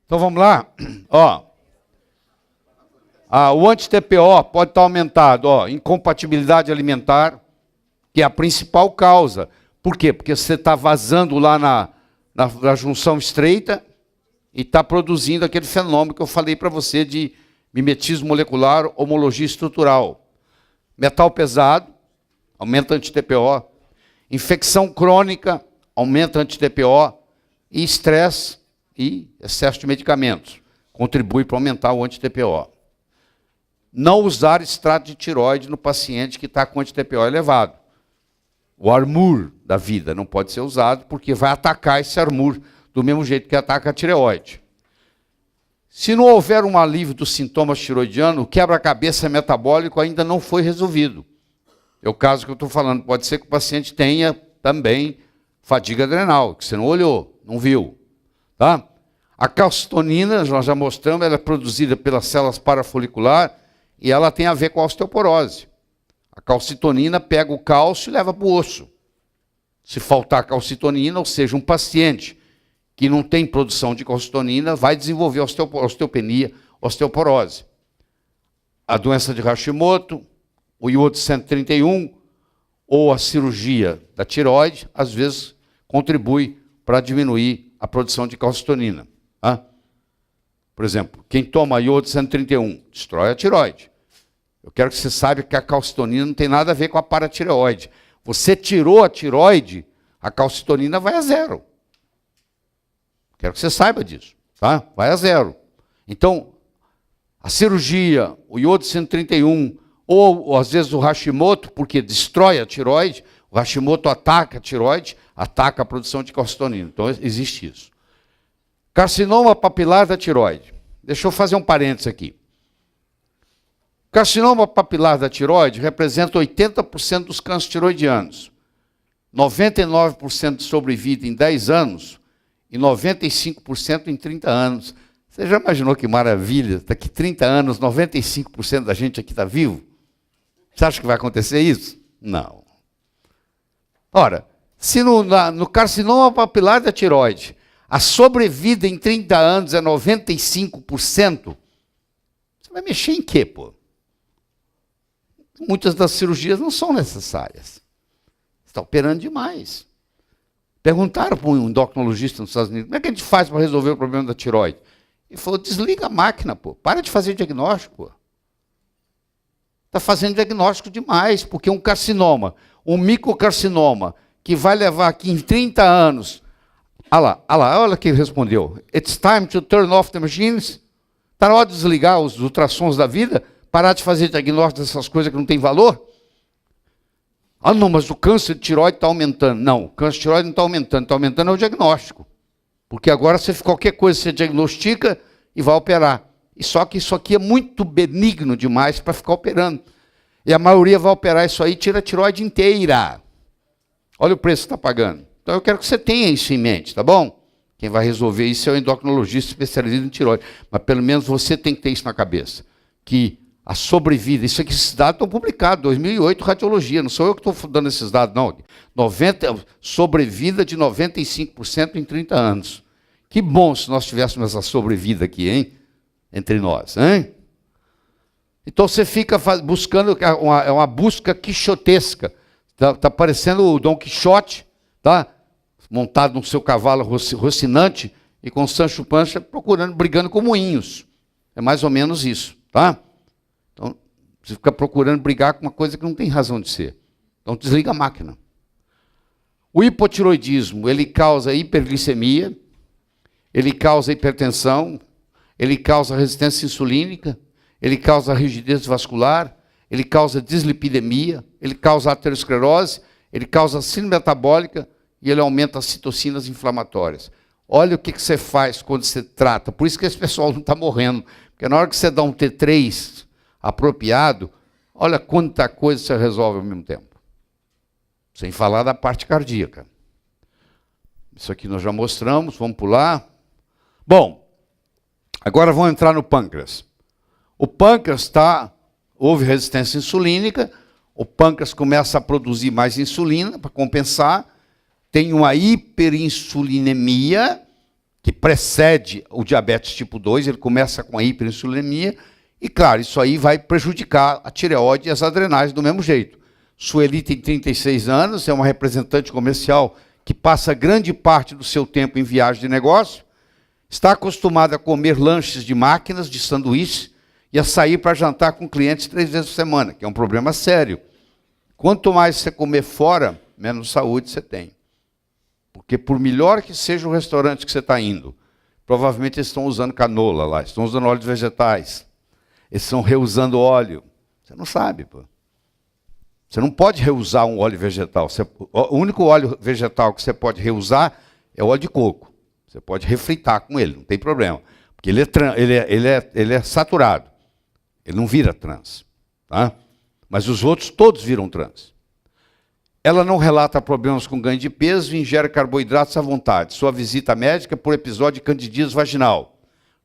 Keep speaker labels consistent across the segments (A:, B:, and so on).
A: Então vamos lá. Ó, o anti-TPO pode estar aumentado. Ó, incompatibilidade alimentar, que é a principal causa. Por quê? Porque você está vazando lá na junção estreita e está produzindo aquele fenômeno que eu falei para você de mimetismo molecular, homologia estrutural. Metal pesado, aumenta anti-TPO. Infecção crônica, aumenta anti-TPO. E estresse e excesso de medicamentos. Contribui para aumentar o anti-TPO. Não usar extrato de tireoide no paciente que está com anti-TPO elevado. O Armour da vida não pode ser usado porque vai atacar esse Armour do mesmo jeito que ataca a tireoide. Se não houver um alívio dos sintomas tiroidianos, o quebra-cabeça metabólico ainda não foi resolvido. É o caso que eu estou falando. Pode ser que o paciente tenha também fadiga adrenal, que você não olhou, não viu. Tá? A calcitonina, nós já mostramos, ela é produzida pelas células parafoliculares e ela tem a ver com a osteoporose. A calcitonina pega o cálcio e leva para o osso. Se faltar calcitonina, ou seja, um paciente que não tem produção de calcitonina vai desenvolver osteopenia, osteoporose. A doença de Hashimoto, o iodo 131 ou a cirurgia da tireoide, às vezes contribui para diminuir a produção de calcitonina. Tá? Por exemplo, quem toma iodo 131 destrói a tireoide. Eu quero que você saiba que a calcitonina não tem nada a ver com a paratireoide. Você tirou a tireoide, a calcitonina vai a zero. Quero que você saiba disso. Tá? Vai a zero. Então, a cirurgia, o iodo 131, ou às vezes o Hashimoto, porque destrói a tireoide, o Hashimoto ataca a tireoide, ataca a produção de calcitonina. Então, existe isso. Carcinoma papilar da tireoide. Deixa eu fazer um parênteses aqui. Carcinoma papilar da tireoide representa 80% dos cânceres tiroidianos. 99% de sobrevida em 10 anos e 95% em 30 anos. Você já imaginou que maravilha? Daqui 30 anos, 95% da gente aqui está vivo? Você acha que vai acontecer isso? Não. Ora, se no carcinoma papilar da tireoide a sobrevida em 30 anos é 95%, você vai mexer em quê, pô? Muitas das cirurgias não são necessárias. Você está operando demais. Perguntaram para um endocrinologista nos Estados Unidos, como é que a gente faz para resolver o problema da tireoide? Ele falou, desliga a máquina, pô. Para de fazer diagnóstico, pô. Está fazendo diagnóstico demais, porque um carcinoma, um micocarcinoma, que vai levar aqui em 30 anos... olha o que ele respondeu. It's time to turn off the machines. Está na hora de desligar os ultrassons da vida, parar de fazer diagnóstico dessas coisas que não têm valor. Ah, não, mas o câncer de tireoide está aumentando. Não, o câncer de tireoide não está aumentando é o diagnóstico. Porque agora qualquer coisa você diagnostica e vai operar. E só que isso aqui é muito benigno demais para ficar operando. E a maioria vai operar isso aí e tira a tireoide inteira. Olha o preço que está pagando. Então eu quero que você tenha isso em mente, tá bom? Quem vai resolver isso é o endocrinologista especializado em tireoide. Mas pelo menos você tem que ter isso na cabeça. Que a sobrevida, esses dados estão publicados, 2008, radiologia, não sou eu que estou dando esses dados, não. Sobrevida de 95% em 30 anos. Que bom se nós tivéssemos essa sobrevida aqui, hein? Entre nós, hein? Então você fica buscando, é uma busca quixotesca. Está parecendo o Dom Quixote, tá? Montado no seu cavalo rocinante e com Sancho Panza brigando com moinhos. É mais ou menos isso, tá? Então, você fica procurando brigar com uma coisa que não tem razão de ser. Então, desliga a máquina. O hipotiroidismo, ele causa hiperglicemia, ele causa hipertensão, ele causa resistência insulínica, ele causa rigidez vascular, ele causa dislipidemia, ele causa aterosclerose, ele causa síndrome metabólica e ele aumenta as citocinas inflamatórias. Olha o que você faz quando você trata. Por isso que esse pessoal não está morrendo. Porque na hora que você dá um T3 apropriado, olha quanta coisa você resolve ao mesmo tempo. Sem falar da parte cardíaca. Isso aqui nós já mostramos, vamos pular. Bom, agora vamos entrar no pâncreas. O pâncreas houve resistência insulínica, o pâncreas começa a produzir mais insulina para compensar, tem uma hiperinsulinemia, que precede o diabetes tipo 2, ele começa com a hiperinsulinemia, e claro, isso aí vai prejudicar a tireoide e as adrenais do mesmo jeito. Sueli tem 36 anos, é uma representante comercial que passa grande parte do seu tempo em viagem de negócio, está acostumada a comer lanches de máquinas, de sanduíche, e a sair para jantar com clientes 3 vezes por semana, que é um problema sério. Quanto mais você comer fora, menos saúde você tem. Porque por melhor que seja o restaurante que você está indo, provavelmente eles estão usando canola lá, estão usando óleos vegetais, eles estão reusando óleo. Você não sabe, pô. Você não pode reusar um óleo vegetal. O único óleo vegetal que você pode reusar é o óleo de coco. Você pode refritar com ele, não tem problema. Porque ele é saturado. Ele não vira trans. Tá? Mas os outros todos viram trans. Ela não relata problemas com ganho de peso e ingere carboidratos à vontade. Sua visita médica é por episódio de candidíase vaginal,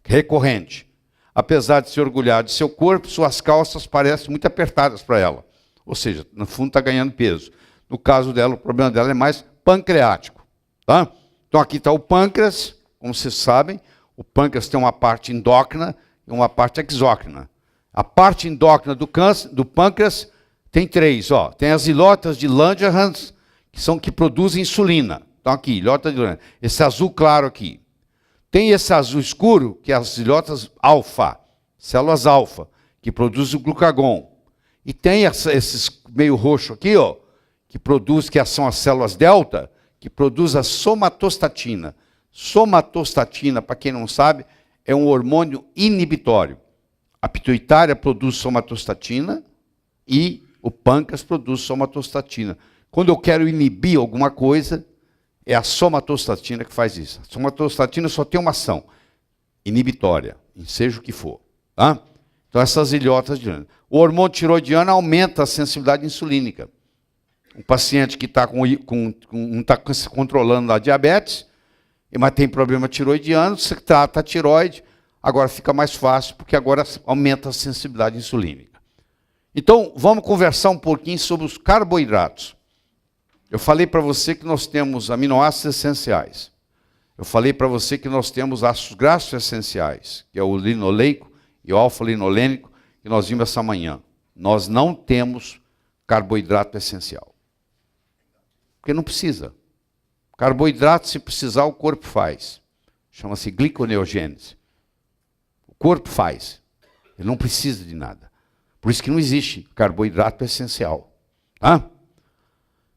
A: recorrente. Apesar de se orgulhar de seu corpo, suas calças parecem muito apertadas para ela. Ou seja, no fundo está ganhando peso. No caso dela, o problema dela é mais pancreático. Tá? Então aqui está o pâncreas, como vocês sabem. O pâncreas tem uma parte endócrina e uma parte exócrina. A parte endócrina do pâncreas tem 3. Ó. Tem as ilhotas de Langerhans, que produzem insulina. Então aqui, ilhota de Langerhans. Esse azul claro aqui. Tem esse azul escuro, que é as ilhotas alfa, células alfa, que produzem o glucagon. E tem esses meio roxo aqui, ó, que são as células delta, que produz a somatostatina. Somatostatina, para quem não sabe, é um hormônio inibitório. A pituitária produz somatostatina e o pâncreas produz somatostatina. Quando eu quero inibir alguma coisa, é a somatostatina que faz isso. A somatostatina só tem uma ação inibitória, seja o que for. Tá? Então, essas ilhotas de lâmina. O hormônio tiroidiano aumenta a sensibilidade insulínica. Um paciente que está não está controlando a diabetes, mas tem problema tiroidiano, você trata a tiroide, agora fica mais fácil, porque agora aumenta a sensibilidade insulínica. Então, vamos conversar um pouquinho sobre os carboidratos. Eu falei para você que nós temos aminoácidos essenciais. Eu falei para você que nós temos ácidos graxos essenciais, que é o linoleico e o alfa-linolênico, que nós vimos essa manhã. Nós não temos carboidrato essencial. Porque não precisa. Carboidrato, se precisar, o corpo faz. Chama-se gliconeogênese. O corpo faz. Ele não precisa de nada. Por isso que não existe carboidrato essencial. Tá?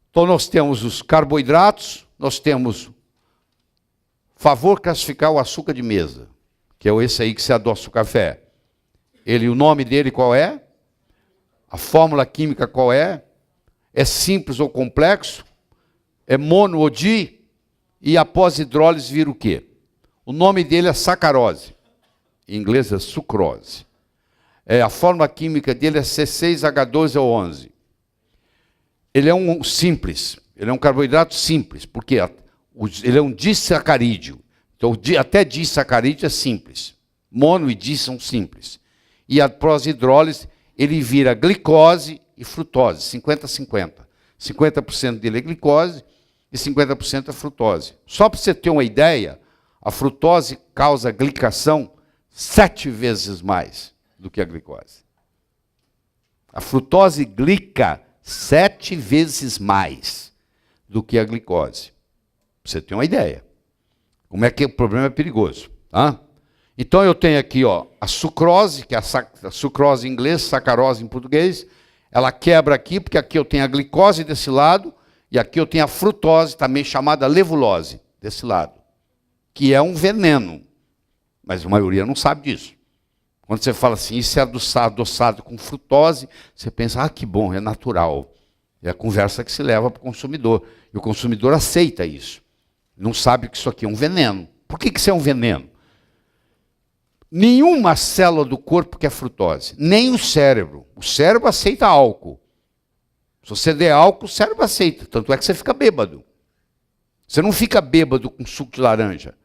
A: Então nós temos os carboidratos, nós temos favor classificar o açúcar de mesa, que é esse aí que você adoça o café. O nome dele qual é? A fórmula química qual é? É simples ou complexo? É mono ou di? E após hidrólise vira o quê? O nome dele é sacarose. Em inglês é sucrose. A fórmula química dele é C6H12O11. Ele é um simples, ele é um carboidrato simples, porque ele é um disacarídeo. Então, até disacarídeo é simples. Mono e di são simples. E após hidrólise, ele vira glicose e frutose, 50-50. 50% dele é glicose e 50% é frutose. Só para você ter uma ideia, a frutose causa glicação 7 vezes mais do que a glicose. A frutose glica 7 vezes mais do que a glicose. Para você ter uma ideia. Como é que o problema é perigoso. Tá? Então eu tenho aqui ó, a sucrose, que é a sucrose em inglês, sacarose em português. Ela quebra aqui, porque aqui eu tenho a glicose desse lado, e aqui eu tenho a frutose, também chamada levulose, desse lado. Que é um veneno. Mas a maioria não sabe disso. Quando você fala assim, isso é adoçado com frutose, você pensa, ah, que bom, é natural. É a conversa que se leva para o consumidor. E o consumidor aceita isso. Não sabe que isso aqui é um veneno. Por que isso é um veneno? Nenhuma célula do corpo quer frutose, nem o cérebro. O cérebro aceita álcool. Se você der álcool, o cérebro aceita. Tanto é que você fica bêbado. Você não fica bêbado com suco de laranja.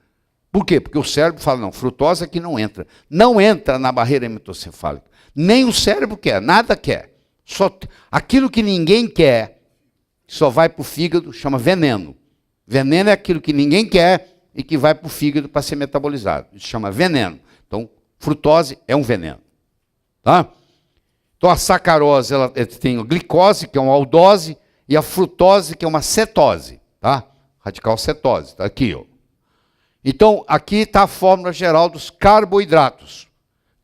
A: Por quê? Porque o cérebro fala, não, frutose aqui não entra. Não entra na barreira hematocefálica. Nem o cérebro quer, nada quer. Só aquilo que ninguém quer, só vai para o fígado, chama veneno. Veneno é aquilo que ninguém quer e que vai para o fígado para ser metabolizado. Isso chama veneno. Então, frutose é um veneno. Tá? Então, a sacarose ela tem a glicose, que é uma aldose, e a frutose, que é uma cetose. Tá? Radical cetose. Está aqui, ó. Então, aqui está a fórmula geral dos carboidratos.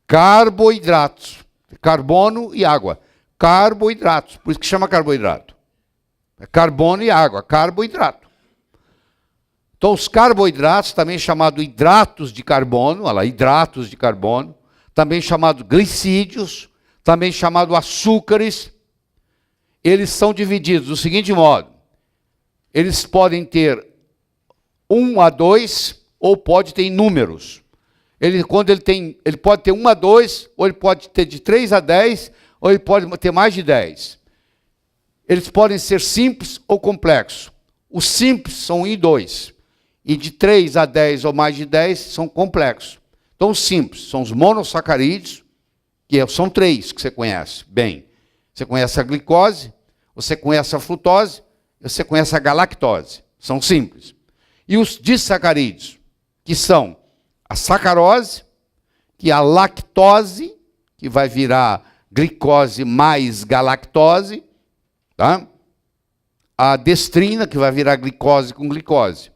A: Carboidratos. Carbono e água. Carboidratos. Por isso que chama carboidrato. É carbono e água. Carboidrato. Então, os carboidratos, também chamados hidratos de carbono, olha lá, hidratos de carbono, também chamados glicídios, também chamados açúcares, eles são divididos do seguinte modo. Eles podem ter 1 a 2, ou pode ter em números. Ele pode ter 1 a 2, ou ele pode ter de 3 a 10, ou ele pode ter mais de 10. Eles podem ser simples ou complexos. Os simples são 1 e 2. E de 3 a 10 ou mais de 10 são complexos. Então, os simples são os monossacarídeos, que são 3 que você conhece bem. Você conhece a glicose, você conhece a frutose, você conhece a galactose. São simples. E os disacarídeos, que são a sacarose, que é a lactose, que vai virar glicose mais galactose, tá? A destrina, que vai virar glicose com glicose.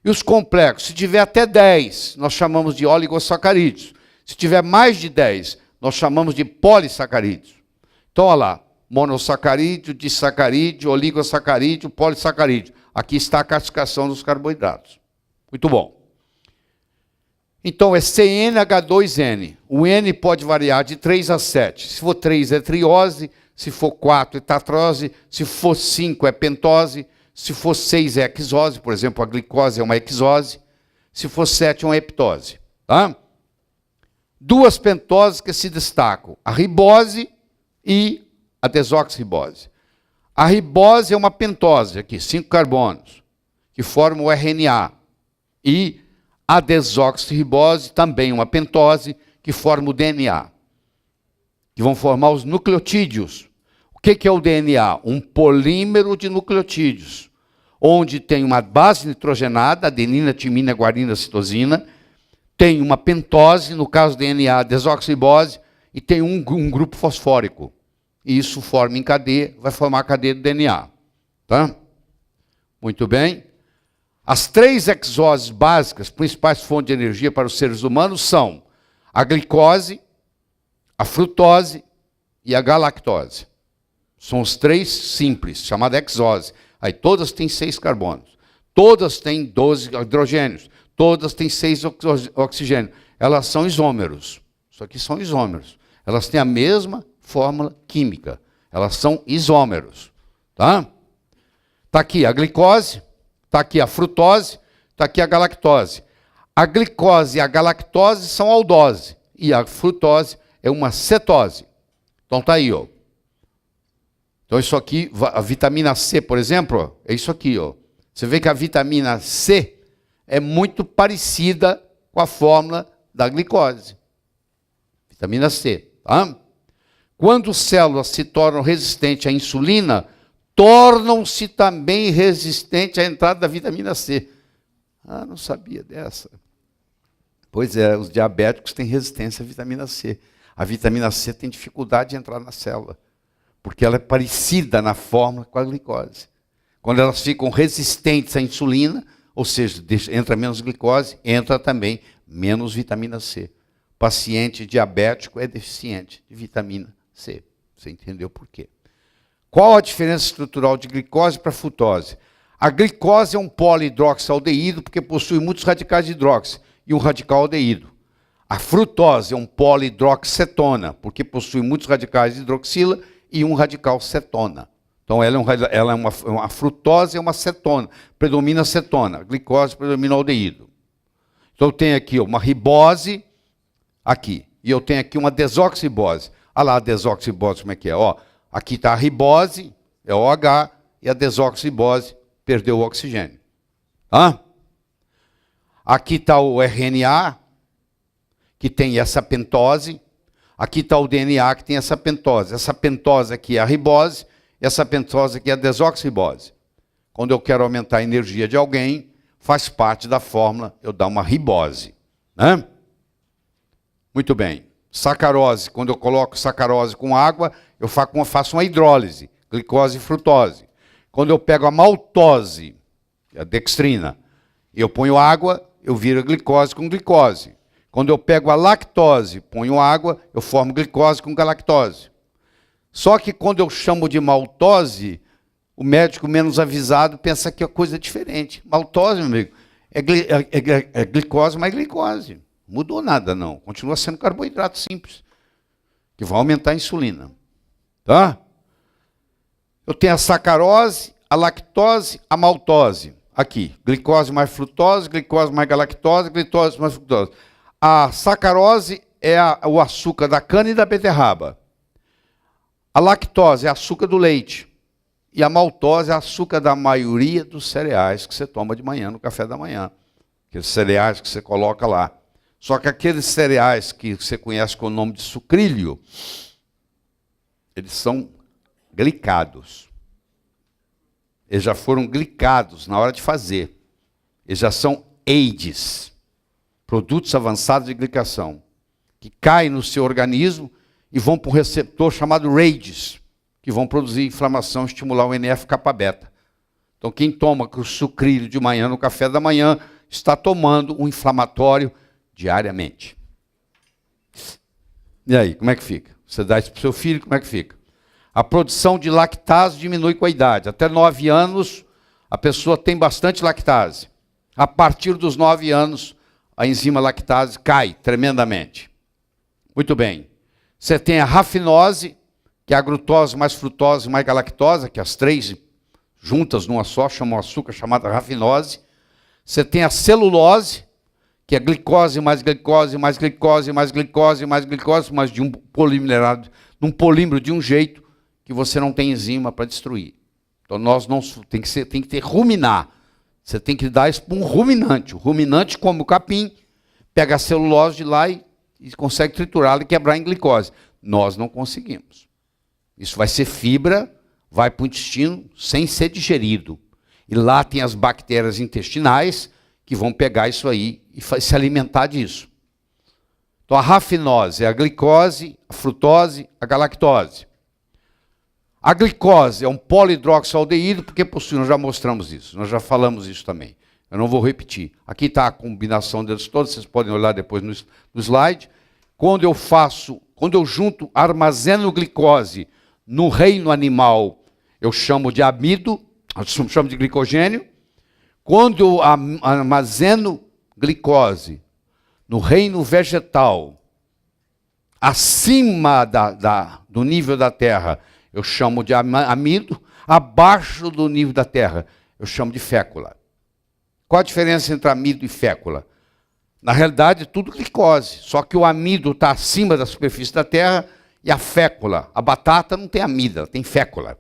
A: E os complexos, se tiver até 10, nós chamamos de oligosacarídeos. Se tiver mais de 10, nós chamamos de polissacarídeos. Então, olha lá, monossacarídeo, disacarídeo, oligosacarídeo, polissacarídeo. Aqui está a classificação dos carboidratos. Muito bom. Então, é CnH2n. O N pode variar de 3 a 7. Se for 3 é triose, se for 4 é tatrose, se for 5 é pentose, se for 6 é hexose, por exemplo, a glicose é uma hexose, se for 7 é uma heptose. Tá? Duas pentoses que se destacam, a ribose e a desoxirribose. A ribose é uma pentose, aqui, 5 carbonos, que formam o RNA. E a desoxirribose, também uma pentose, que forma o DNA, que vão formar os nucleotídeos. O que é o DNA? Um polímero de nucleotídeos, onde tem uma base nitrogenada, adenina, timina, guanina, citosina, tem uma pentose, no caso do DNA, desoxirribose, e tem um grupo fosfórico. E isso forma em cadeia, vai formar a cadeia do DNA. Tá? Muito bem. As 3 hexoses básicas, principais fontes de energia para os seres humanos, são a glicose, a frutose e a galactose. São os 3 simples, chamada hexose. Aí todas têm 6 carbonos. Todas têm 12 hidrogênios. Todas têm 6 oxigênios. Elas são isômeros. Isso aqui são isômeros. Elas têm a mesma fórmula química. Elas são isômeros. Tá? Tá aqui a glicose, tá aqui a frutose, tá aqui a galactose. A glicose e a galactose são aldose. E a frutose é uma cetose. Então tá aí, ó. Então isso aqui, a vitamina C, por exemplo, é isso aqui, ó. Você vê que a vitamina C é muito parecida com a fórmula da glicose. Vitamina C, tá? Quando células se tornam resistentes à insulina, tornam-se também resistentes à entrada da vitamina C. Ah, não sabia dessa. Pois é, os diabéticos têm resistência à vitamina C. A vitamina C tem dificuldade de entrar na célula, porque ela é parecida na fórmula com a glicose. Quando elas ficam resistentes à insulina, ou seja, entra menos glicose, entra também menos vitamina C. Paciente diabético é deficiente de vitamina C. Você entendeu por quê? Qual a diferença estrutural de glicose para frutose? A glicose é um polihidroxialdeído porque possui muitos radicais de hidróxido e um radical aldeído. A frutose é um polihidroxicetona porque possui muitos radicais de hidroxila e um radical cetona. Então, a frutose é uma cetona, predomina a cetona, a glicose predomina o aldeído. Então, eu tenho aqui uma ribose, aqui, e eu tenho aqui uma desoxirribose. Olha lá a desoxirribose, como é que é? Ó, aqui está a ribose, é OH, e a desoxirribose perdeu o oxigênio. Hã? Aqui está o RNA, que tem essa pentose. Aqui está o DNA, que tem essa pentose. Essa pentose aqui é a ribose, essa pentose aqui é a desoxirribose. Quando eu quero aumentar a energia de alguém, faz parte da fórmula, eu dar uma ribose. Né? Muito bem. Sacarose, quando eu coloco sacarose com água, eu faço uma hidrólise, glicose e frutose. Quando eu pego a maltose, a dextrina, e eu ponho água, eu viro glicose com glicose. Quando eu pego a lactose, ponho água, eu formo glicose com galactose. Só que quando eu chamo de maltose, o médico menos avisado pensa que a coisa é diferente. Maltose, meu amigo, é glicose mais glicose. Não mudou nada, não. Continua sendo carboidrato simples, que vai aumentar a insulina. Tá? Eu tenho a sacarose, a lactose, a maltose. Aqui, glicose mais frutose, glicose mais galactose, glicose mais frutose. A sacarose é o açúcar da cana e da beterraba. A lactose é açúcar do leite. E a maltose é açúcar da maioria dos cereais que você toma de manhã, no café da manhã. Aqueles cereais que você coloca lá. Só que aqueles cereais que você conhece com o nome de sucrilho, eles são glicados. Eles já foram glicados na hora de fazer. Eles já são AIDs, produtos avançados de glicação, que caem no seu organismo e vão para um receptor chamado RAGEs, que vão produzir inflamação e estimular o NF-kappa-beta. Então, quem toma o sucrilho de manhã no café da manhã está tomando um inflamatório diariamente. E aí, como é que fica? Você dá isso para o seu filho, como é que fica? A produção de lactase diminui com a idade. Até 9 anos, a pessoa tem bastante lactase. A partir dos 9 anos, a enzima lactase cai tremendamente. Muito bem. Você tem a rafinose, que é a glutose mais frutose mais galactose, que as três juntas numa só chamam açúcar, chamada rafinose. Você tem a celulose, que é glicose mais glicose mais glicose mais glicose mais glicose, mas de um polimerado, num polímero de um jeito que você não tem enzima para destruir. Então nós não tem que ter ruminar. Você tem que dar isso para um ruminante. O ruminante come o capim, pega a celulose de lá e consegue triturá-la e quebrar em glicose. Nós não conseguimos. Isso vai ser fibra, vai para o intestino sem ser digerido. E lá tem as bactérias intestinais que vão pegar isso aí e se alimentar disso. Então a rafinose é a glicose, a frutose, a galactose. A glicose é um polihidroxialdeído, porque possui, nós já mostramos isso, nós já falamos isso também. Eu não vou repetir. Aqui está a combinação deles todos, vocês podem olhar depois no slide. Quando eu junto armazeno glicose no reino animal, eu chamo de amido, eu chamo de glicogênio. Quando eu armazeno glicose no reino vegetal, acima do nível da terra, eu chamo de amido. Abaixo do nível da terra, eu chamo de fécula. Qual a diferença entre amido e fécula? Na realidade, é tudo glicose, só que o amido está acima da superfície da terra e a fécula, a batata não tem amido, ela tem fécula,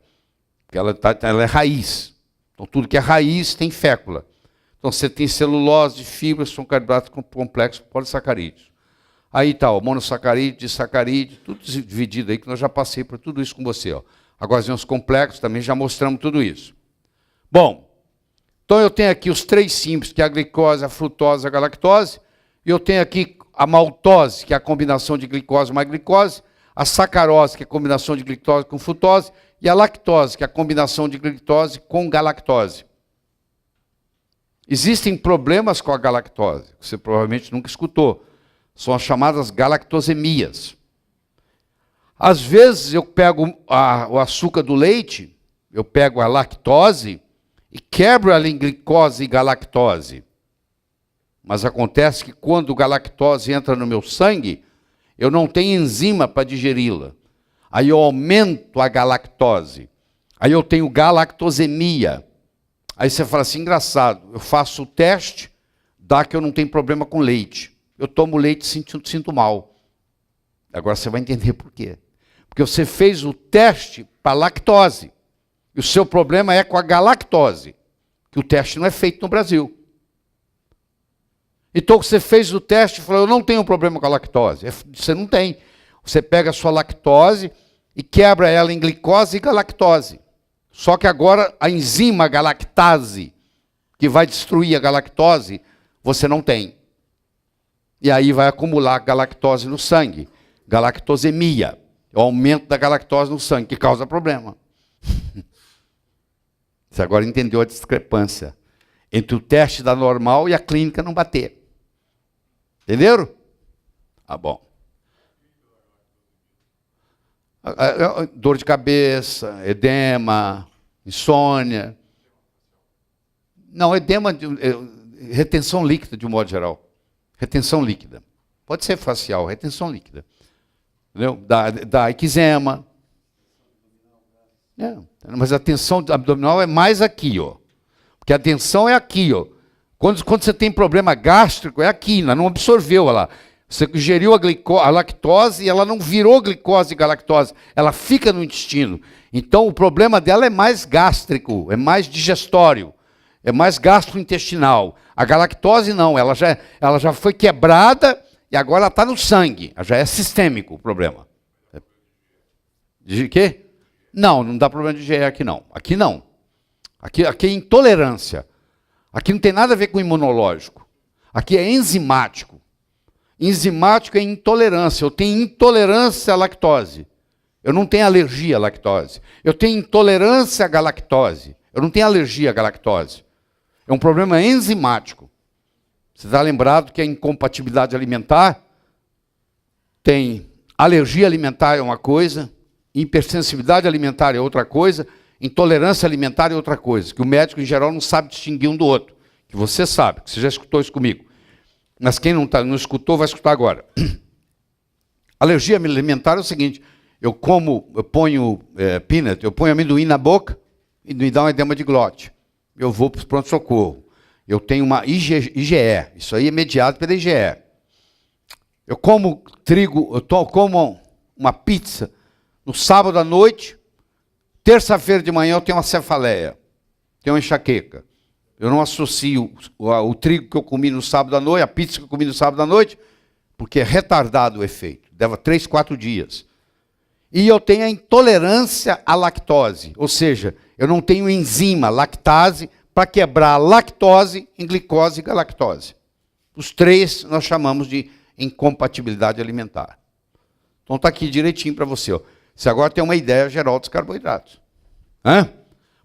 A: porque ela é raiz. Então, tudo que é raiz tem fécula. Então, você tem celulose, fibras, são carboidratos complexos, polissacarídeos. Aí está, monossacarídeo, disacarídeo, tudo dividido aí, que nós já passei por tudo isso com você. Ó. Agora, os complexos também já mostramos tudo isso. Bom, então eu tenho aqui os três simples, que é a glicose, a frutose e a galactose. E eu tenho aqui a maltose, que é a combinação de glicose mais glicose. A sacarose, que é a combinação de glicose com frutose. E a lactose, que é a combinação de glicose com galactose. Existem problemas com a galactose, que você provavelmente nunca escutou. São as chamadas galactosemias. Às vezes eu pego o açúcar do leite, eu pego a lactose e quebro ela em glicose e galactose. Mas acontece que quando a galactose entra no meu sangue, eu não tenho enzima para digeri-la. Aí eu aumento a galactose. Aí eu tenho galactosemia. Aí você fala assim, engraçado, eu faço o teste, dá que eu não tenho problema com leite. Eu tomo leite e sinto mal. Agora você vai entender por quê. Porque você fez o teste para lactose. E o seu problema é com a galactose. Que o teste não é feito no Brasil. Então você fez o teste e falou, eu não tenho problema com a lactose. Você não tem. Você pega a sua lactose e quebra ela em glicose e galactose. Só que agora a enzima galactase, que vai destruir a galactose, você não tem. E aí vai acumular galactose no sangue. Galactosemia. É o aumento da galactose no sangue, que causa problema. Você agora entendeu a discrepância entre o teste da normal e a clínica não bater. Entenderam? Ah, bom. Dor de cabeça, edema, insônia. Não, edema, retenção líquida de um modo geral. Retenção líquida. Pode ser facial, retenção líquida. Entendeu? Da eczema. Mas a tensão abdominal é mais aqui, ó. Porque a tensão é aqui, ó. Quando você tem problema gástrico, é aqui, ela não absorveu ela. Você ingeriu a lactose e ela não virou glicose e galactose. Ela fica no intestino. Então o problema dela é mais gástrico, é mais digestório, é mais gastrointestinal. A galactose não, ela já foi quebrada e agora ela está no sangue. Já é sistêmico o problema. De quê? Não dá problema de IgE aqui não. Aqui não. Aqui é intolerância. Aqui não tem nada a ver com imunológico. Aqui é enzimático. Enzimático é intolerância. Eu tenho intolerância à lactose. Eu não tenho alergia à lactose. Eu tenho intolerância à galactose. Eu não tenho alergia à galactose. É um problema enzimático. Você está lembrado que a incompatibilidade alimentar tem alergia alimentar é uma coisa, hipersensibilidade alimentar é outra coisa, intolerância alimentar é outra coisa, que o médico, em geral, não sabe distinguir um do outro. Que você sabe, que você já escutou isso comigo. Mas quem não escutou, vai escutar agora. Alergia alimentar é o seguinte, eu ponho peanut, eu ponho amendoim na boca e me dá um edema de glote. Eu vou para o pronto-socorro. Eu tenho uma IgE, isso aí é mediado pela IgE. Eu como trigo, como uma pizza no sábado à noite, terça-feira de manhã eu tenho uma cefaleia, tenho uma enxaqueca. Eu não associo o trigo que eu comi no sábado à noite, a pizza que eu comi no sábado à noite, porque é retardado o efeito. Leva 3, 4 dias. E eu tenho a intolerância à lactose, ou seja, eu não tenho enzima lactase para quebrar a lactose em glicose e galactose. Os três nós chamamos de incompatibilidade alimentar. Então está aqui direitinho para você. Ó. Você agora tem uma ideia geral dos carboidratos.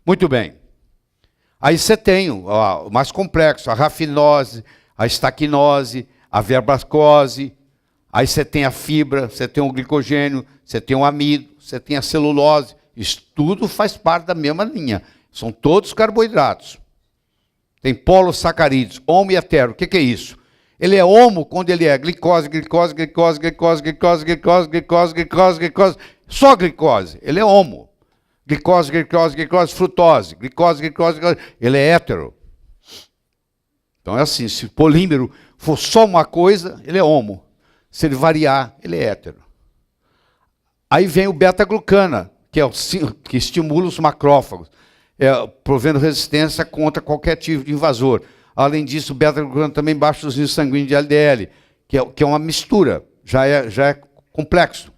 A: Muito bem. Aí você tem o mais complexo, a rafinose, a estaquinose, a verbascose. Aí você tem a fibra, você tem o glicogênio, você tem o amido, você tem a celulose. Isso tudo faz parte da mesma linha. São todos carboidratos. Tem polissacarídeos, homo e hetero. O que é isso? Ele é homo quando ele é glicose, glicose, glicose, glicose, glicose, glicose, glicose, glicose, glicose. Só glicose. Ele é homo. Glicose, glicose, glicose, frutose. Glicose, glicose, glicose. Ele é hétero. Então é assim, se o polímero for só uma coisa, ele é homo. Se ele variar, ele é hétero. Aí vem o beta-glucana, que é que estimula os macrófagos, provendo resistência contra qualquer tipo de invasor. Além disso, o beta-glucano também baixa os níveis sanguíneos de LDL, que é uma mistura, já é complexo.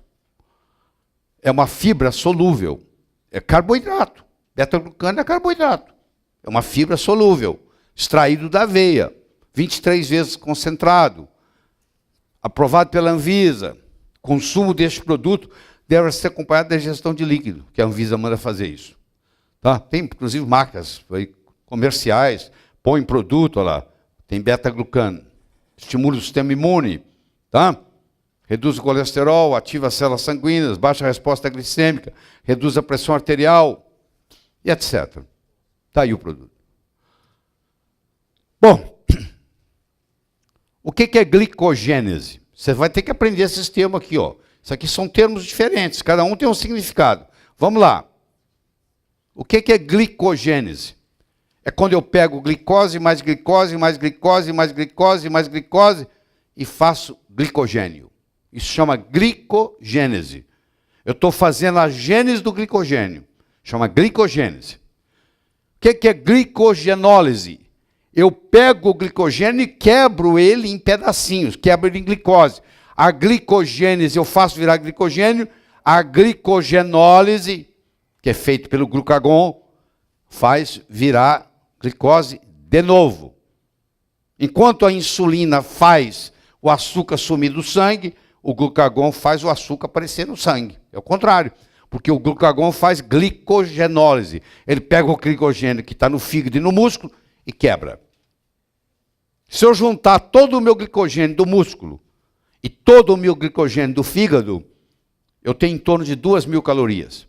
A: É uma fibra solúvel, é carboidrato. Beta-glucano é carboidrato. É uma fibra solúvel, extraído da aveia, 23 vezes concentrado, aprovado pela Anvisa. Consumo deste produto deve ser acompanhado da ingestão de líquido, que a Anvisa manda fazer isso. Tá? Tem, inclusive, marcas comerciais, põe produto, olha lá, tem beta-glucano, estimula o sistema imune, tá? Reduz o colesterol, ativa as células sanguíneas, baixa a resposta glicêmica, reduz a pressão arterial, e etc. Está aí o produto. Bom, o que é glicogênese? Você vai ter que aprender esses termos aqui, ó. Isso aqui são termos diferentes, cada um tem um significado. Vamos lá. O que é glicogênese? É quando eu pego glicose, mais glicose, mais glicose, mais glicose, mais glicose, e faço glicogênio. Isso chama glicogênese. Eu estou fazendo a gênese do glicogênio. Chama glicogênese. O que é glicogenólise? Eu pego o glicogênio e quebro ele em pedacinhos, quebro ele em glicose. A glicogênese eu faço virar glicogênio, a glicogenólise, que é feito pelo glucagon, faz virar glicose De novo, enquanto a insulina faz o açúcar sumir do sangue, o glucagon faz o açúcar aparecer no sangue. É o contrário, porque o glucagon faz glicogenólise. Ele pega o glicogênio que está no fígado e no músculo e quebra. Se eu juntar todo o meu glicogênio do músculo e todo o meu glicogênio do fígado, eu tenho em torno de 2.000 calorias.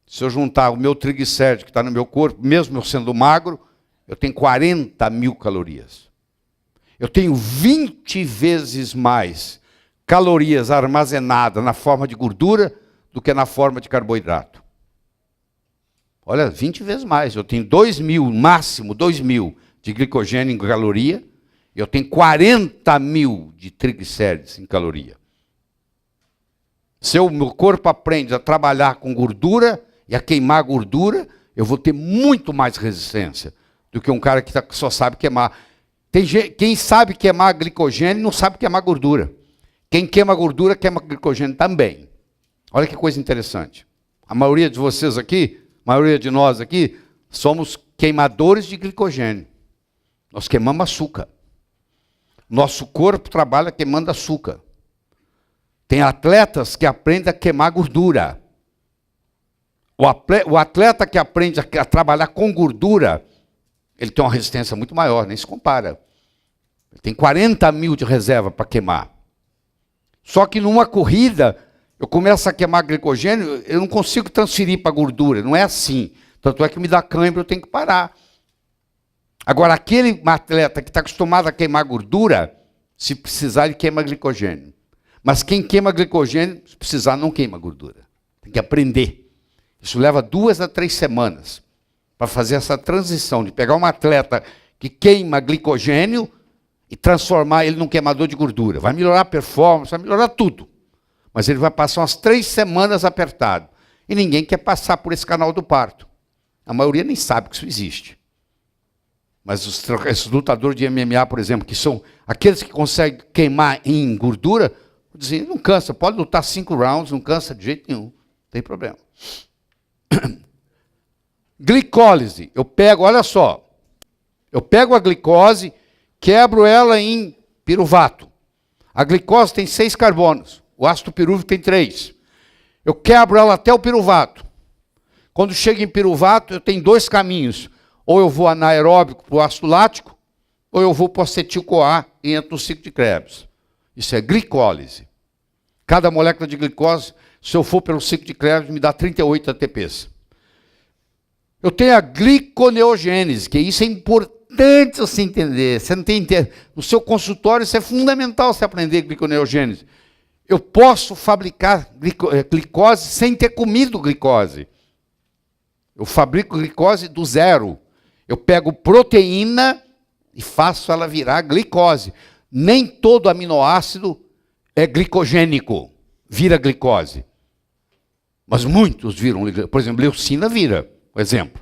A: Se eu juntar o meu triglicéride que está no meu corpo, mesmo eu sendo magro, eu tenho 40.000 calorias. Eu tenho 20 vezes mais calorias armazenadas na forma de gordura do que na forma de carboidrato. Olha, 20 vezes mais. Eu tenho 2.000, máximo 2.000 de glicogênio em caloria, eu tenho 40.000 de triglicérides em caloria. Se o meu corpo aprende a trabalhar com gordura e a queimar gordura, eu vou ter muito mais resistência do que um cara que só sabe queimar. Quem sabe queimar glicogênio não sabe queimar gordura. Quem queima gordura, queima glicogênio também. Olha que coisa interessante. A maioria de vocês aqui, a maioria de nós aqui, somos queimadores de glicogênio. Nós queimamos açúcar. Nosso corpo trabalha queimando açúcar. Tem atletas que aprendem a queimar gordura. O atleta que aprende a trabalhar com gordura, ele tem uma resistência muito maior, nem se compara. Ele tem 40.000 de reserva para queimar. Só que numa corrida, eu começo a queimar glicogênio, eu não consigo transferir para gordura, não é assim. Tanto é que me dá cãibra, eu tenho que parar. Agora, aquele atleta que está acostumado a queimar gordura, se precisar, ele queima glicogênio. Mas quem queima glicogênio, se precisar, não queima gordura. Tem que aprender. Isso leva 2 a 3 semanas para fazer essa transição de pegar um atleta que queima glicogênio e transformar ele num queimador de gordura. Vai melhorar a performance, vai melhorar tudo. Mas ele vai passar umas 3 semanas apertado. E ninguém quer passar por esse canal do parto. A maioria nem sabe que isso existe. Mas esses lutadores de MMA, por exemplo, que são aqueles que conseguem queimar em gordura, dizem, não cansa, pode lutar 5 rounds, não cansa de jeito nenhum, não tem problema. Glicólise, eu pego, olha só, eu pego a glicose, quebro ela em piruvato. A glicose tem 6 carbonos, o ácido pirúvico tem 3. Eu quebro ela até o piruvato. Quando chega em piruvato, eu tenho 2 caminhos. Ou eu vou anaeróbico para o ácido lático, ou eu vou para o acetil-CoA e entro no ciclo de Krebs. Isso é glicólise. Cada molécula de glicose, se eu for pelo ciclo de Krebs, me dá 38 ATPs. Eu tenho a gliconeogênese, que isso é importante você entender. Você não tem no seu consultório, isso é fundamental você aprender gliconeogênese. Eu posso fabricar glicose sem ter comido glicose. Eu fabrico glicose do zero. Eu pego proteína e faço ela virar glicose. Nem todo aminoácido é glicogênico, vira glicose. Mas muitos viram, por exemplo, leucina vira, por exemplo.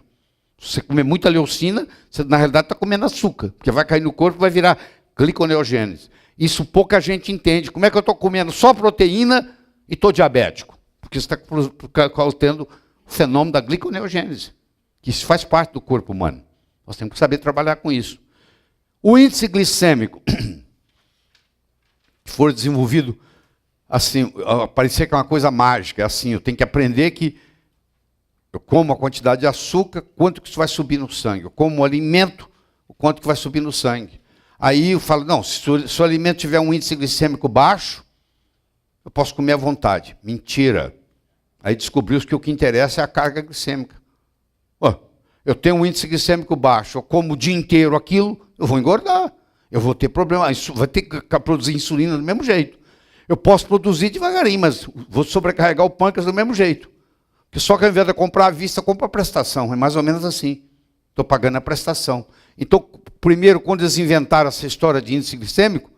A: Se você comer muita leucina, você na realidade está comendo açúcar, porque vai cair no corpo e vai virar gliconeogênese. Isso pouca gente entende. Como é que eu estou comendo só proteína e estou diabético? Porque você está tendo o fenômeno da gliconeogênese, que isso faz parte do corpo humano. Nós temos que saber trabalhar com isso. O índice glicêmico, que for desenvolvido assim, parecia que é uma coisa mágica, é assim, eu tenho que aprender que eu como a quantidade de açúcar, quanto que isso vai subir no sangue. Eu como o alimento, o quanto que vai subir no sangue. Aí eu falo, não, se o alimento tiver um índice glicêmico baixo, eu posso comer à vontade. Mentira. Aí descobriu-se que o que interessa é a carga glicêmica. Eu tenho um índice glicêmico baixo, eu como o dia inteiro aquilo, eu vou engordar. Eu vou ter problema, vai ter que produzir insulina do mesmo jeito. Eu posso produzir devagarinho, mas vou sobrecarregar o pâncreas do mesmo jeito. Porque só que ao invés de comprar à vista, compra a prestação. É mais ou menos assim. Estou pagando a prestação. Então, primeiro, quando eles inventaram essa história de índice glicêmico,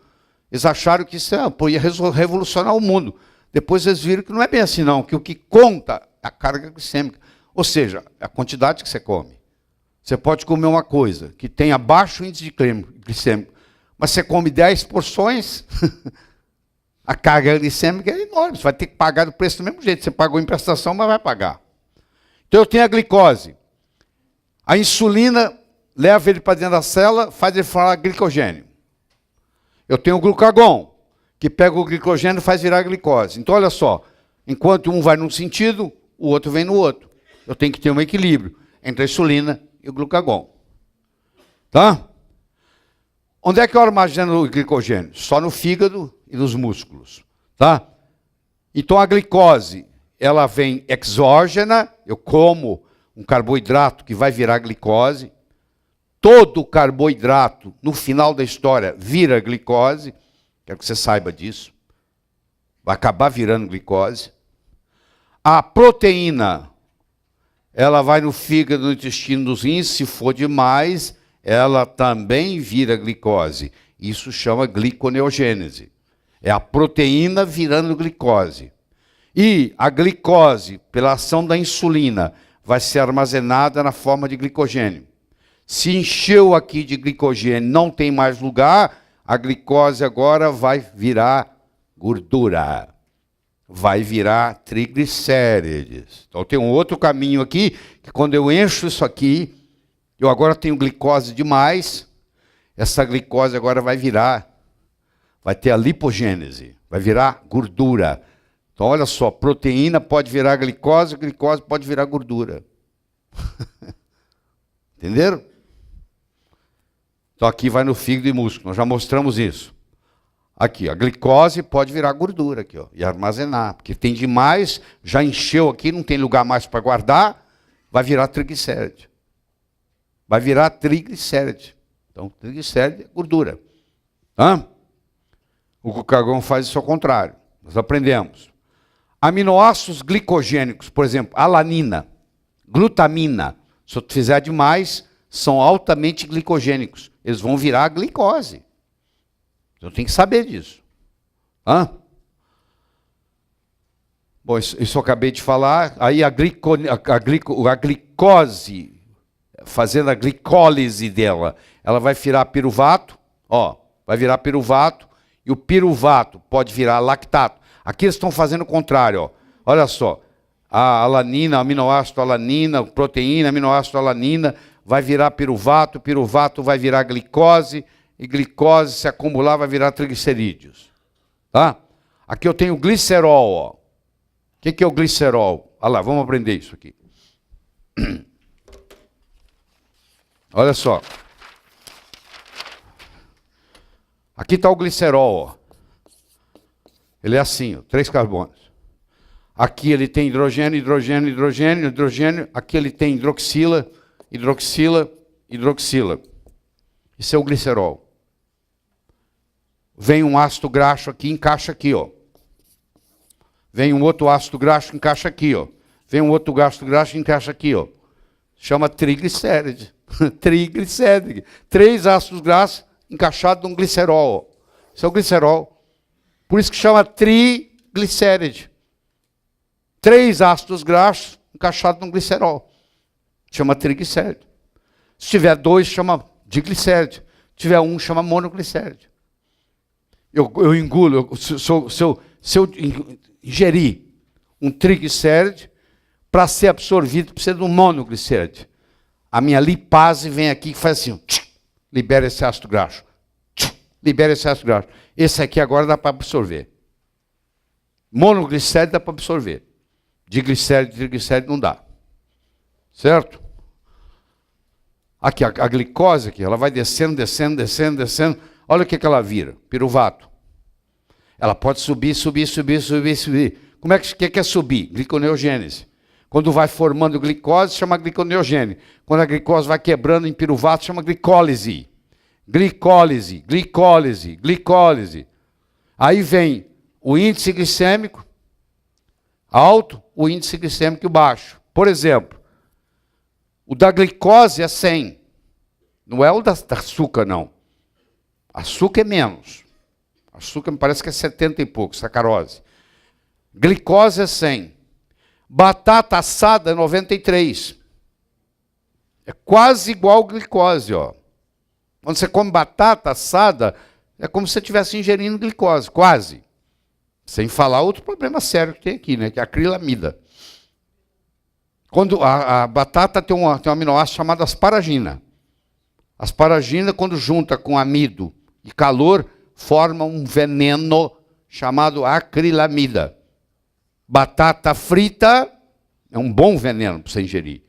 A: eles acharam que isso ia revolucionar o mundo. Depois eles viram que não é bem assim, não. Que o que conta é a carga glicêmica. Ou seja, a quantidade que você come. Você pode comer uma coisa que tenha baixo índice glicêmico, mas você come 10 porções, a carga glicêmica é enorme. Você vai ter que pagar o preço do mesmo jeito. Você pagou em prestação, mas vai pagar. Então eu tenho a glicose. A insulina leva ele para dentro da célula, faz ele formar glicogênio. Eu tenho o glucagon, que pega o glicogênio e faz virar glicose. Então, olha só, enquanto um vai num sentido, o outro vem no outro. Eu tenho que ter um equilíbrio entre a insulina e o glucagon. Tá? Onde é que eu armazeno o glicogênio? Só no fígado e nos músculos. Tá? Então, a glicose, ela vem exógena, eu como um carboidrato que vai virar glicose. Todo carboidrato, no final da história, vira glicose. Quero que você saiba disso. Vai acabar virando glicose. A proteína, ela vai no fígado, no intestino, nos rins. Se for demais, ela também vira glicose. Isso chama gliconeogênese. É a proteína virando glicose. E a glicose, pela ação da insulina, vai ser armazenada na forma de glicogênio. Se encheu aqui de glicogênio, não tem mais lugar, a glicose agora vai virar gordura. Vai virar triglicérides. Então tem um outro caminho aqui, que quando eu encho isso aqui, eu agora tenho glicose demais, essa glicose agora vai ter a lipogênese, vai virar gordura. Então olha só, proteína pode virar glicose, glicose pode virar gordura. Entenderam? Então aqui vai no fígado e músculo, nós já mostramos isso. Aqui, a glicose pode virar gordura aqui, ó, e armazenar, porque tem demais, já encheu aqui, não tem lugar mais para guardar, vai virar triglicéride. Vai virar triglicéride. Então, triglicéride é gordura. Hã? O glucagon faz isso ao contrário. Nós aprendemos. Aminoácidos glicogênicos, por exemplo, alanina, glutamina, se eu fizer demais, são altamente glicogênicos. Eles vão virar glicose. Eu tenho que saber disso. Hã? Bom, isso eu acabei de falar. Aí a glicose, fazendo a glicólise dela, ela vai virar piruvato, ó, vai virar piruvato, e o piruvato pode virar lactato. Aqui eles estão fazendo o contrário, ó. Olha só, a alanina, aminoácido alanina, proteína, aminoácido alanina, vai virar piruvato, piruvato vai virar glicose, e glicose, se acumular, vai virar triglicerídeos. Tá? Aqui eu tenho glicerol. Ó. O que é o glicerol? Olha lá, vamos aprender isso aqui. Olha só. Aqui está o glicerol. Ó. Ele é assim, ó, 3 carbonos. Aqui ele tem hidrogênio, hidrogênio, hidrogênio, hidrogênio. Aqui ele tem hidroxila, hidroxila, hidroxila. Isso é o glicerol. Vem um ácido graxo aqui, encaixa aqui, ó. Vem um outro ácido graxo, encaixa aqui, ó. Vem um outro ácido graxo, encaixa aqui, ó. Chama triglicéride. Triglicéride. 3 ácidos graxos encaixados num glicerol. Ó. Isso é o glicerol. Por isso que chama triglicéride. 3 ácidos graxos encaixados num glicerol. Chama triglicéride. Se tiver 2, chama diglicéride. Se tiver 1, chama monoglicéride. Eu engulo, se eu ingerir um triglicéride, para ser absorvido, precisa de um monoglicéride. A minha lipase vem aqui e faz assim, libera esse ácido graxo. Libera esse ácido graxo. Esse aqui agora dá para absorver. Monoglicéride dá para absorver. Diglicéride, triglicéride não dá. Certo? Aqui, a glicose aqui, ela vai descendo, descendo, descendo, descendo. Olha o que ela vira, piruvato. Ela pode subir, subir, subir, subir, subir. Como é que é subir? Gliconeogênese. Quando vai formando glicose, chama gliconeogênese. Quando a glicose vai quebrando em piruvato, chama glicólise. Glicólise, glicólise, glicólise. Aí vem o índice glicêmico alto, o índice glicêmico baixo. Por exemplo, o da glicose é 100. Não é o da açúcar, não. Açúcar é menos. Açúcar me parece que é 70 e pouco, sacarose. Glicose é 100. Batata assada é 93. É quase igual glicose, ó. Quando você come batata assada, é como se você estivesse ingerindo glicose, quase. Sem falar outro problema sério que tem aqui, né? Que é a acrilamida. Quando a batata tem um aminoácido chamado asparagina. Asparagina, quando junta com amido e calor, forma um veneno chamado acrilamida. Batata frita é um bom veneno para você ingerir,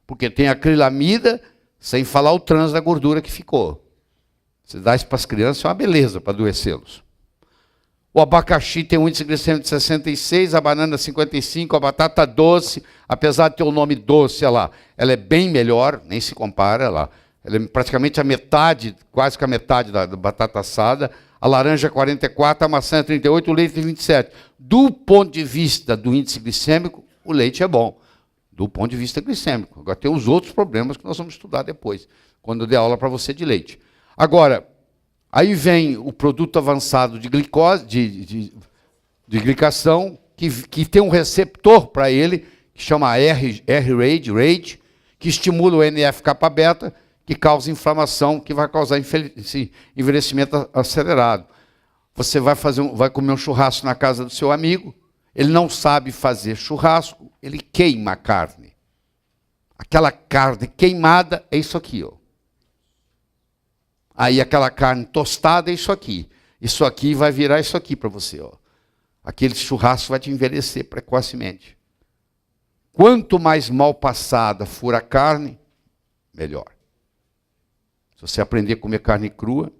A: porque tem acrilamida, sem falar o trans da gordura que ficou. Você dá isso para as crianças, é uma beleza para adoecê-los. O abacaxi tem um índice glicêmico de 66, a banana 55, a batata doce, apesar de ter o nome doce, ela é bem melhor, nem se compara, ela é praticamente a metade, quase que a metade da batata assada. A laranja 44, a maçã 38, o leite 27. Do ponto de vista do índice glicêmico, o leite é bom. Do ponto de vista glicêmico. Agora tem os outros problemas que nós vamos estudar depois, quando eu der aula para você de leite. Agora, aí vem o produto avançado de glicose, de glicação, que tem um receptor para ele, que chama R-RAGE, que estimula o NF-kappa-beta, que causa inflamação, que vai causar esse envelhecimento acelerado. Você vai comer um churrasco na casa do seu amigo, ele não sabe fazer churrasco, ele queima a carne. Aquela carne queimada é isso aqui, ó. Aí aquela carne tostada é isso aqui. Isso aqui vai virar isso aqui para você, ó. Aquele churrasco vai te envelhecer precocemente. Quanto mais mal passada for a carne, melhor. Se você aprender a comer carne crua,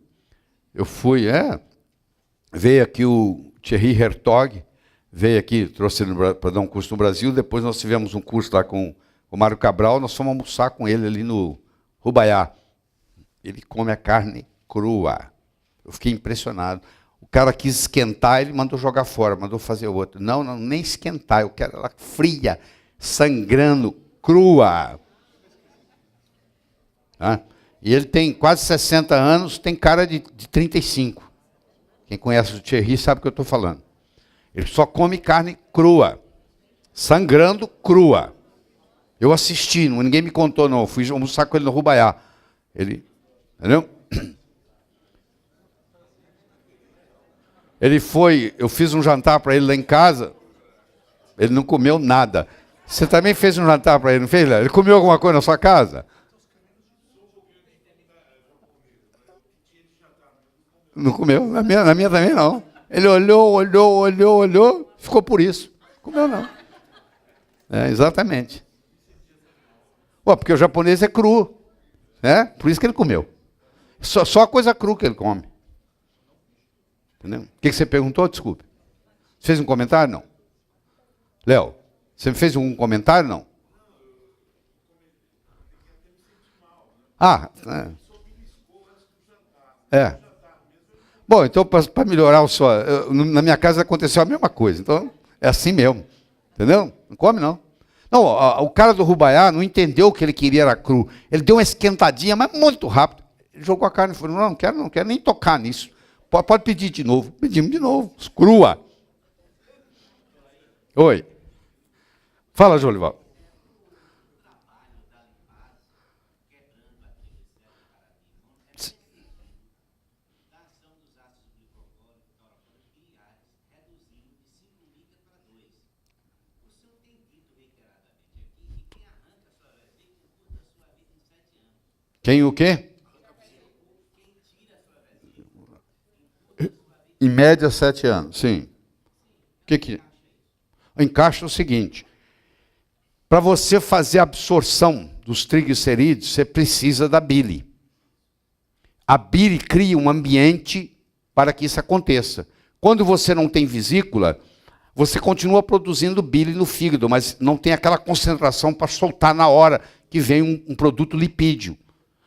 A: veio aqui o Thierry Hertog, veio aqui, trouxe ele para dar um curso no Brasil, depois nós tivemos um curso lá com o Mário Cabral, nós fomos almoçar com ele ali no Rubaiá. Ele come a carne crua. Eu fiquei impressionado. O cara quis esquentar, ele mandou jogar fora, mandou fazer outro. Não, nem esquentar, eu quero ela fria, sangrando, crua. Tá? E ele tem quase 60 anos, tem cara de 35. Quem conhece o Thierry sabe o que eu estou falando. Ele só come carne crua, sangrando crua. Eu assisti, ninguém me contou não, eu fui almoçar com ele no Rubaiá. Entendeu? Eu fiz um jantar para ele lá em casa, ele não comeu nada. Você também fez um jantar para ele, não fez? Ele comeu alguma coisa na sua casa? Não comeu, na minha também não. Ele olhou, ficou por isso. Comeu não. Exatamente. Porque o japonês é cru. Por isso que ele comeu. Só coisa crua que ele come. Entendeu? O que você perguntou? Desculpe. Você fez um comentário? Não. Léo, você fez um comentário? Não. Bom, então, para melhorar na minha casa aconteceu a mesma coisa. Então, é assim mesmo. Entendeu? Não come, não. Não, o cara do Rubaiá não entendeu o que ele queria era cru. Ele deu uma esquentadinha, mas muito rápido. Ele jogou a carne e falou, não quero nem tocar nisso. Pode pedir de novo. Pedimos de novo, crua. Oi. Fala, Jolival. Quem o quê? Em média, 7 anos, sim. O que encaixa é o seguinte. Para você fazer a absorção dos triglicerídeos, você precisa da bile. A bile cria um ambiente para que isso aconteça. Quando você não tem vesícula, você continua produzindo bile no fígado, mas não tem aquela concentração para soltar na hora que vem um produto lipídio.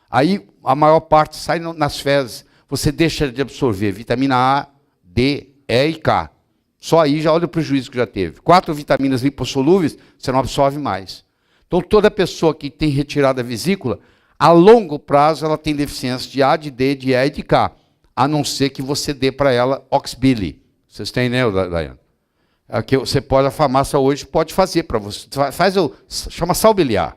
A: Aí a maior parte sai nas fezes. Você deixa de absorver vitamina A, D, E e K. Só aí já olha o prejuízo que já teve. 4 vitaminas lipossolúveis, você não absorve mais. Então toda pessoa que tem retirada a vesícula, a longo prazo ela tem deficiência de A, de D, de E e de K. A não ser que você dê para ela oxbile. Vocês têm, né, Daiane? Aqui você pode, a farmácia hoje pode fazer para você. Chama sal biliar,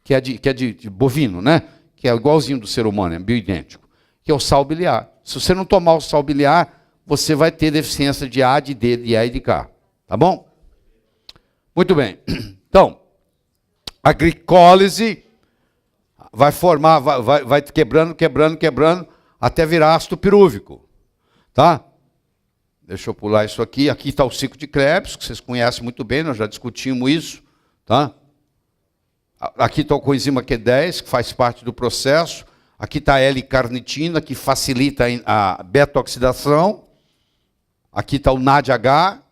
A: que é de bovino, né? Que é igualzinho do ser humano, é bioidêntico, que é o sal biliar. Se você não tomar o sal biliar, você vai ter deficiência de A, de D, de E e de K. Tá bom? Muito bem. Então, a glicólise, vai formar, vai quebrando, até virar ácido pirúvico. Tá? Deixa eu pular isso aqui. Aqui está o ciclo de Krebs, que vocês conhecem muito bem, nós já discutimos isso. Tá? Aqui está o coenzima Q10, que faz parte do processo. Aqui está a L-carnitina, que facilita a beta-oxidação. Aqui está o NADH.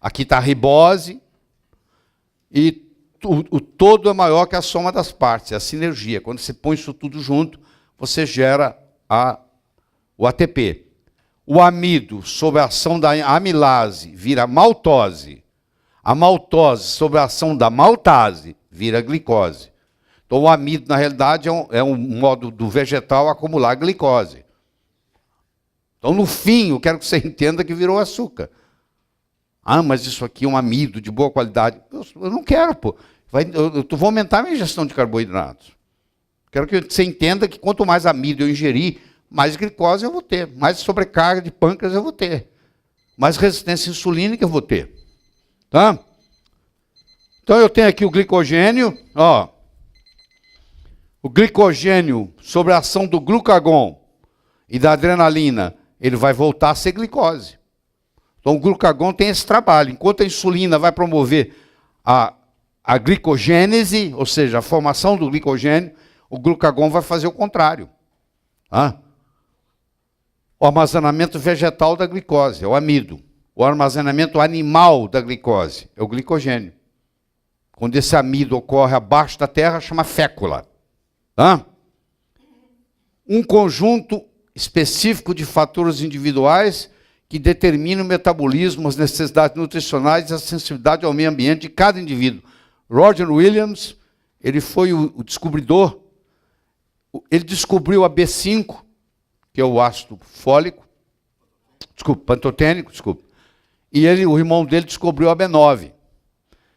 A: Aqui está a ribose. E o todo é maior que a soma das partes, é a sinergia. Quando você põe isso tudo junto, você gera o ATP. O amido, sob a ação da amilase, vira maltose. A maltose, sob a ação da maltase, vira glicose. Então, o amido, na realidade, é um modo do vegetal acumular glicose. Então, no fim, eu quero que você entenda que virou açúcar. Ah, mas isso aqui é um amido de boa qualidade. Eu não quero, pô. Eu vou aumentar a minha ingestão de carboidratos. Quero que você entenda que quanto mais amido eu ingerir, mais glicose eu vou ter, mais sobrecarga de pâncreas eu vou ter, mais resistência insulínica eu vou ter. Tá? Então eu tenho aqui o glicogênio, ó. O glicogênio, sobre a ação do glucagon e da adrenalina, ele vai voltar a ser glicose. Então o glucagon tem esse trabalho. Enquanto a insulina vai promover a glicogênese, ou seja, a formação do glicogênio, o glucagon vai fazer o contrário. O armazenamento vegetal da glicose é o amido. O armazenamento animal da glicose é o glicogênio. Quando esse amido ocorre abaixo da terra, chama fécula. Um conjunto específico de fatores individuais que determinam o metabolismo, as necessidades nutricionais e a sensibilidade ao meio ambiente de cada indivíduo. Roger Williams, ele foi o descobridor, ele descobriu a B5, que é o ácido fólico, pantotênico, e o irmão dele descobriu a B9,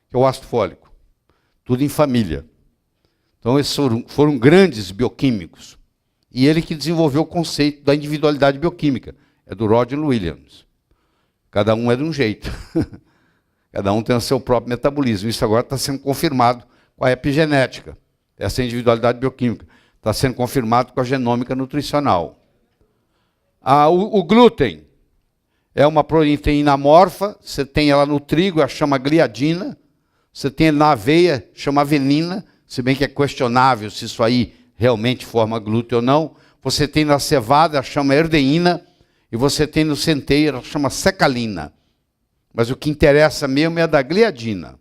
A: que é o ácido fólico. Tudo em família. Então, esses foram grandes bioquímicos. E ele que desenvolveu o conceito da individualidade bioquímica. É do Roger Williams. Cada um é de um jeito. Cada um tem o seu próprio metabolismo. Isso agora está sendo confirmado com a epigenética. Essa individualidade bioquímica. Está sendo confirmado com a genômica nutricional. O glúten é uma proteína amorfa. Você tem ela no trigo, ela chama gliadina. Você tem na aveia, chama avenina. Se bem que é questionável se isso aí realmente forma glúten ou não. Você tem na cevada, ela chama erdeína. E você tem no centeio, ela chama secalina. Mas o que interessa mesmo é a da gliadina.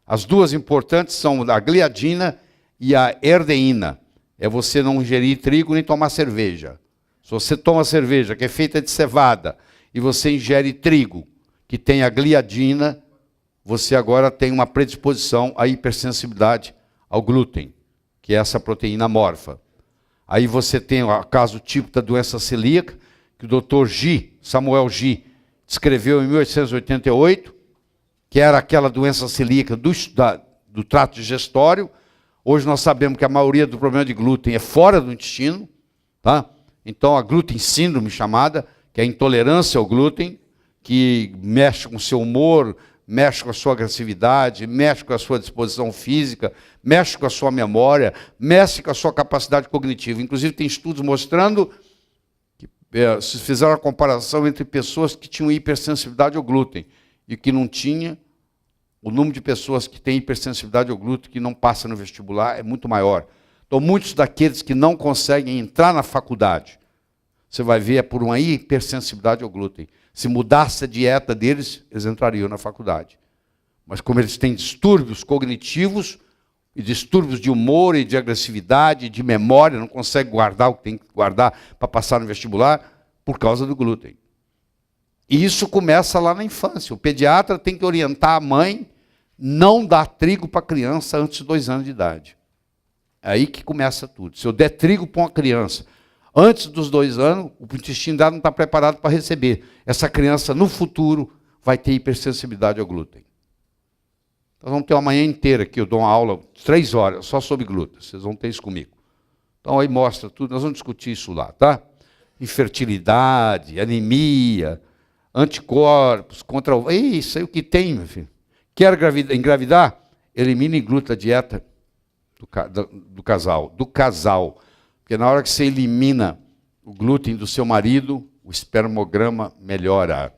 A: As duas importantes são a gliadina e a erdeína. É você não ingerir trigo nem tomar cerveja. Se você toma cerveja que é feita de cevada e você ingere trigo que tem a gliadina, você agora tem uma predisposição à hipersensibilidade ao glúten, que é essa proteína amorfa. Aí você tem o caso típico da doença celíaca, que o Dr. Samuel G. descreveu em 1888, que era aquela doença celíaca do trato digestório. Hoje nós sabemos que a maioria do problema de glúten é fora do intestino. Tá? Então a glúten síndrome chamada, que é a intolerância ao glúten, que mexe com o seu humor, mexe com a sua agressividade, mexe com a sua disposição física, mexe com a sua memória, mexe com a sua capacidade cognitiva. Inclusive tem estudos mostrando se fizeram a comparação entre pessoas que tinham hipersensibilidade ao glúten e que não tinha, o número de pessoas que têm hipersensibilidade ao glúten que não passa no vestibular é muito maior. Então, muitos daqueles que não conseguem entrar na faculdade, você vai ver, é por uma hipersensibilidade ao glúten. Se mudasse a dieta deles, eles entrariam na faculdade. Mas como eles têm distúrbios cognitivos, e distúrbios de humor e de agressividade, de memória, não consegue guardar o que tem que guardar para passar no vestibular, por causa do glúten. E isso começa lá na infância. O pediatra tem que orientar a mãe não dar trigo para a criança antes de 2 anos de idade. É aí que começa tudo. Se eu der trigo para uma criança antes dos 2 anos, o intestino dela não está preparado para receber. Essa criança, no futuro, vai ter hipersensibilidade ao glúten. Nós vamos ter uma manhã inteira que eu dou uma aula, 3 horas, só sobre glúten. Vocês vão ter isso comigo. Então aí mostra tudo, nós vamos discutir isso lá, tá? Infertilidade, anemia, anticorpos, contra o... Isso aí o que tem, meu filho. Quer engravidar? Elimine glúten da dieta. do casal. Do casal. Porque na hora que você elimina o glúten do seu marido, o espermograma melhora.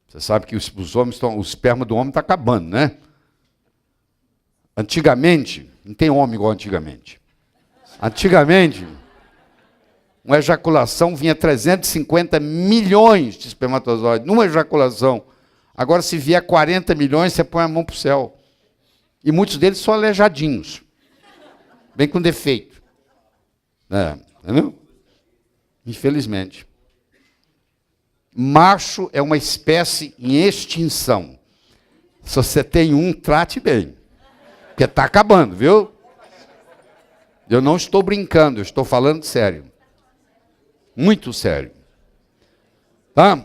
A: Você sabe que os homens o esperma do homem está acabando, né? Antigamente, não tem homem igual antigamente. Antigamente, uma ejaculação vinha 350 milhões de espermatozoides numa ejaculação. Agora, se vier 40 milhões, você põe a mão para o céu. E muitos deles são aleijadinhos. Bem com defeito. Entendeu? Infelizmente. Macho é uma espécie em extinção. Se você tem um, trate bem. Porque está acabando, viu? Eu não estou brincando, eu estou falando sério. Muito sério. Tá?